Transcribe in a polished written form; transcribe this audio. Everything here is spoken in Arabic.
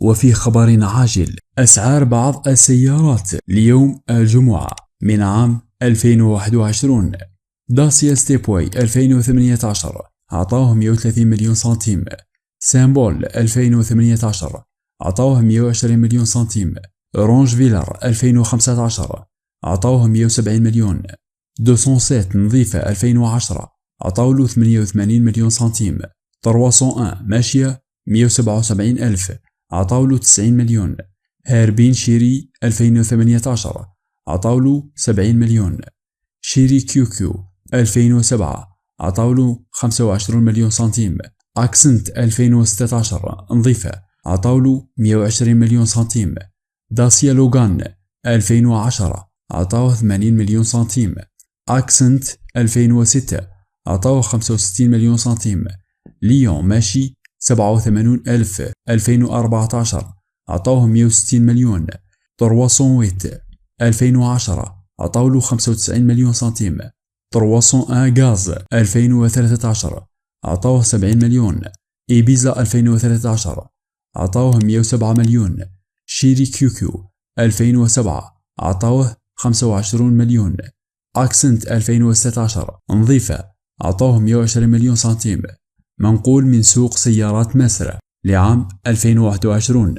وفي خبر عاجل، أسعار بعض السيارات ليوم الجمعة من عام 2021. داسيا ستيبواي 2018 عطاوه 130 مليون سنتيم. سامبول 2018 عطاوه 120 مليون سنتيم. رونج فيلر 2015 عطاوه 170 مليون. 207 نظيفة 2010 عطاوله 88 مليون سنتيم. 301 ماشية 177 ألف عطاوله 90 مليون. هاربين شيري 2018 عطاوله 70 مليون. شيري كيو 2007 عطاوله 25 مليون سنتيم. أكسنت 2016 نظيفة عطاوله 120 مليون سنتيم. داسيا لوغان 2010 عطاوه 80 مليون سنتيم. أكسنت 2006 عطاوه 65 مليون سنتيم. ليون ماشي 87 ألف 2014 عطاوه 160 مليون. 308 2010 عطاوله 95 مليون سنتيم. 301 غاز 2013 عطاوه 70 مليون. إيبيزا 2013 عطاوه 107 مليون. شيري كيو 2007 عطاوه 25 مليون. أكسنت 2016 نظيفة عطاوه 120 مليون سنتيم. منقول من سوق سيارات مصر لعام 2021.